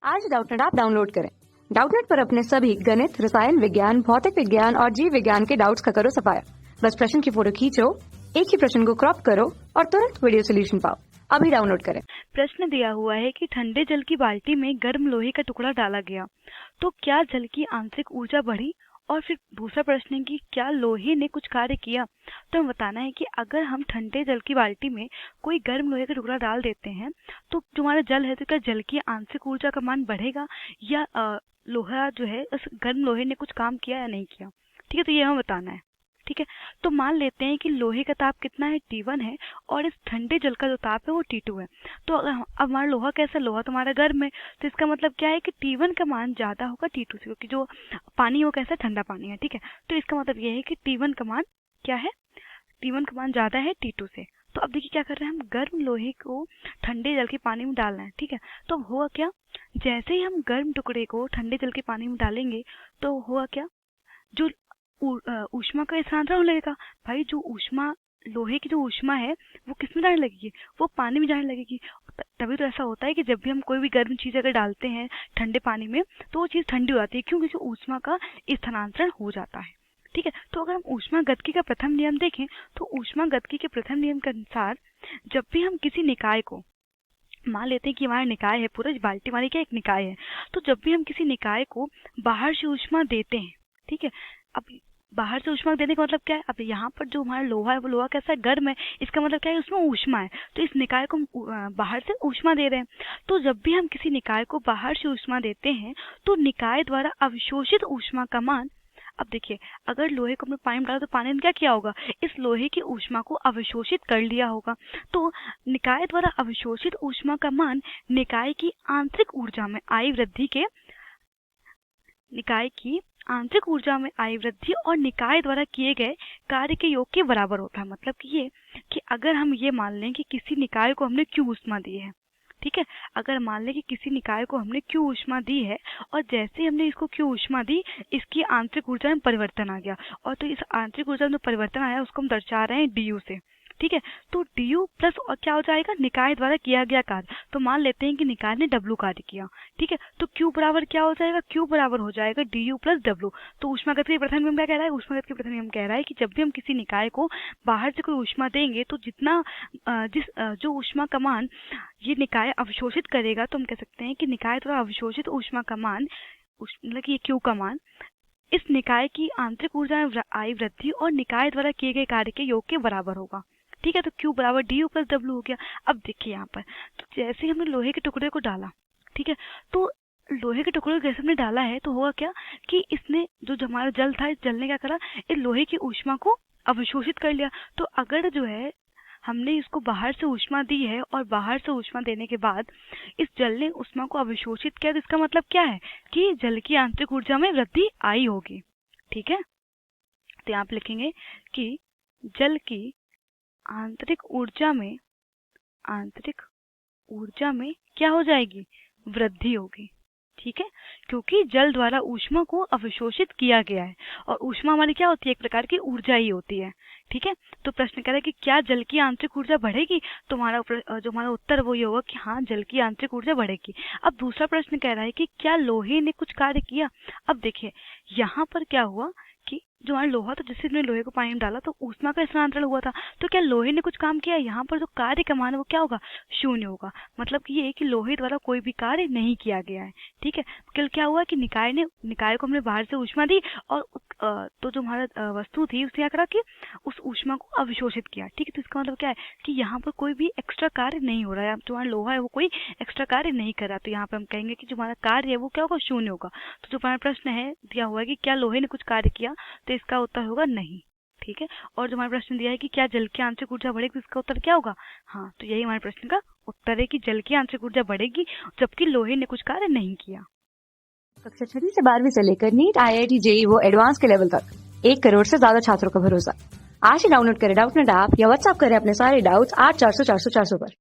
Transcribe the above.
आज Doubtnut app download करें। Doubtnut पर अपने सभी गणित, रसायन विज्ञान, भौतिक विज्ञान और जीव विज्ञान के डाउट्स का करो सफाया। बस प्रश्न की फोटो खींचो, एक ही प्रश्न को क्रॉप करो और तुरंत वीडियो सोल्यूशन पाओ। अभी डाउनलोड करें। प्रश्न दिया हुआ है कि ठंडे जल की बाल्टी में गर्म लोहे का टुकड़ा डाला गया तो क्या जल की आंतरिक ऊर्जा बढ़ी। और फिर दूसरा प्रश्न है कि क्या लोहे ने कुछ कार्य किया। तो हमें बताना है कि अगर हम ठंडे जल की बाल्टी में कोई गर्म लोहे का टुकड़ा डाल देते हैं तो जो हमारा जल है तो क्या जल की आंतरिक ऊर्जा का मान बढ़ेगा या लोहा जो है उस गर्म लोहे ने कुछ काम किया या नहीं किया। ठीक है, तो ये हमें बताना है। ठीक है, तो मान लेते हैं कि लोहे का ताप कितना है, T1 है, और इस ठंडे जल का जो ताप है वो T2 है। तो अब हमारा लोहा कैसा, लोहा तो हमारा गर्म है, तो इसका मतलब क्या है कि T1 का मान ज्यादा होगा T2 से, क्योंकि जो पानी वो कैसा ठंडा पानी है। ठीक है, तो इसका मतलब ये है कि T1 का मान क्या है, T1 का मान ज्यादा है T2 से। तो अब देखिए क्या कर रहे हैं, हम गर्म लोहे को ठंडे जल के पानी में डाल रहे हैं। ठीक है, तो हुआ क्या, जैसे ही हम गर्म टुकड़े को ठंडे जल के पानी में डालेंगे तो हुआ क्या, जो ऊष्मा का स्थानांतरण होने लगेगा। भाई जो ऊष्मा, लोहे की जो ऊष्मा है वो किस में जाने लगेगी, वो पानी में जाने लगेगी। तभी तो ऐसा होता है कि जब भी हम कोई भी गर्म चीज अगर डालते हैं ठंडे पानी में तो वो चीज ठंडी हो जाती है, क्योंकि ऊष्मा का स्थानांतरण हो जाता है। ठीक है, तो अगर हम ऊष्मागतिकी का प्रथम नियम देखें तो ऊष्मागतिकी के प्रथम नियम के अनुसार जब भी हम किसी निकाय को, मान लेते हैं कि हमारा निकाय है, पूरा बाल्टी हमारी क्या एक निकाय है, तो जब भी हम किसी निकाय को बाहर से ऊष्मा देते हैं, ठीक है, अब बाहर से ऊष्मा देने का मतलब क्या है, अब यहाँ पर जो हमारा लोहा है वो लोहा कैसा है, गर्म है, इसका मतलब क्या है उसमें ऊष्मा है, तो इस निकाय को बाहर से ऊष्मा दे रहे हैं। तो जब भी हम किसी निकाय को बाहर से ऊष्मा देते हैं तो निकाय द्वारा अवशोषित ऊष्मा का मान, अब देखिए अगर लोहे को हमने पानी में डाला तो पानी ने क्या किया होगा, इस लोहे की ऊष्मा को अवशोषित कर लिया होगा। तो निकाय द्वारा अवशोषित ऊष्मा का मान निकाय की आंतरिक ऊर्जा में आई वृद्धि के, निकाय की आंतरिक ऊर्जा में आई वृद्धि और निकाय द्वारा किए गए कार्य के योग के बराबर होता है। मतलब कि ये कि अगर हम ये मान लें कि किसी निकाय को हमने क्यू ऊष्मा दी है, ठीक है, अगर मान लें कि किसी निकाय को हमने क्यू ऊष्मा दी है और जैसे हमने इसको क्यू ऊष्मा दी इसकी आंतरिक ऊर्जा में परिवर्तन आ गया, और तो इस आंतरिक ऊर्जा में परिवर्तन आया उसको हम दर्शा रहे हैं डी से। ठीक है, तो डी प्लस और क्या हो जाएगा, निकाय द्वारा किया गया कार्य। तो मान लेते हैं कि निकाय ने डब्ल्यू कार्य किया। ठीक है, तो क्यू बराबर क्या हो जाएगा, क्यू बराबर हो जाएगा डी प्लस डब्ल्यू। तो ऊष्मागतिकी के प्रथम नियम क्या कह रहा है, ऊष्मागतिकी के प्रथम नियम कह रहा है कि जब भी हम किसी निकाय को बाहर से कोई ऊष्मा देंगे तो जितना जो ऊष्मा का मान ये निकाय अवशोषित करेगा, तो हम कह सकते हैं कि निकाय द्वारा अवशोषित ऊष्मा का मान, मतलब कि ये क्यू का मान इस निकाय की आंतरिक ऊर्जा में आई वृद्धि और निकाय द्वारा किए गए कार्य के योग के बराबर होगा। ठीक है, तो क्यू बराबर डी प्लस डब्ल्यू हो गया। अब देखिए यहाँ पर, तो जैसे हमने लोहे के टुकड़े को डाला, ठीक है, तो लोहे के टुकड़े को जैसे हमने डाला है तो हुआ क्या कि इसने जो हमारा जल था, इस जल ने क्या करा, इस लोहे की ऊष्मा को अवशोषित कर लिया। तो अगर जो है हमने इसको बाहर से ऊष्मा दी है और बाहर से ऊष्मा देने के बाद इस जल ने ऊष्मा को अवशोषित किया, तो इसका मतलब क्या है कि जल की आंतरिक ऊर्जा में वृद्धि आई होगी। ठीक है, तो यहाँ पे लिखेंगे कि जल की आंतरिक ऊर्जा में क्या हो जाएगी, वृद्धि होगी। ठीक है, क्योंकि जल द्वारा ऊष्मा को अवशोषित किया गया है और ऊष्मा हमारी क्या होती है, एक प्रकार की ऊर्जा ही होती है। ठीक है, तो प्रश्न कह रहा है कि क्या जल की आंतरिक ऊर्जा बढ़ेगी, तो जो हमारा उत्तर वो ये होगा कि हाँ जल की आंतरिक ऊर्जा बढ़ेगी। अब दूसरा प्रश्न कह रहा है कि क्या लोहे ने कुछ कार्य किया। अब देखिए यहाँ पर क्या हुआ कि जो हमारा लोहा था, जैसे हमने लोहे को पानी में डाला तो ऊष्मा का स्थानांतरण हुआ था, तो क्या लोहे ने कुछ काम किया, यहाँ पर जो कार्य का मान है वो क्या होगा, शून्य होगा। मतलब कि ये कि लोहे द्वारा कोई भी कार्य नहीं किया गया है। ठीक है, कल क्या हुआ कि निकाय को हमने बाहर से ऊष्मा दी और तो जो हमारा वस्तु थी उसने क्या करा कि उस ऊष्मा को अवशोषित किया। ठीक है, तो इसका मतलब क्या है कि यहाँ पर कोई भी एक्स्ट्रा कार्य नहीं हो रहा है, जो हमारा लोहा है वो कोई एक्स्ट्रा कार्य नहीं कर रहा, तो यहाँ पर हम कहेंगे कि जो हमारा कार्य है वो क्या होगा, शून्य होगा। तो जो हमारा प्रश्न है दिया हुआ है कि क्या लोहे ने कुछ कार्य किया, तो इसका उत्तर होगा नहीं। ठीक है, और जो हमारा प्रश्न दिया है कि क्या जल की आंतरिक ऊर्जा बढ़ेगी, तो इसका उत्तर क्या होगा, हाँ, तो यही हमारे प्रश्न का उत्तर है कि जल की आंतरिक ऊर्जा बढ़ेगी जबकि लोहे ने कुछ कार्य नहीं किया। कक्षा 6 से 12वीं से लेकर नीट, IIT, JEE वो एडवांस के लेवल तक 1 करोड़ से ज्यादा छात्रों का भरोसा। आज ही डाउनलोड करें डाउटनेट ऐप या व्हाट्सएप करें अपने सारे डाउट्स 8400 400 400 पर।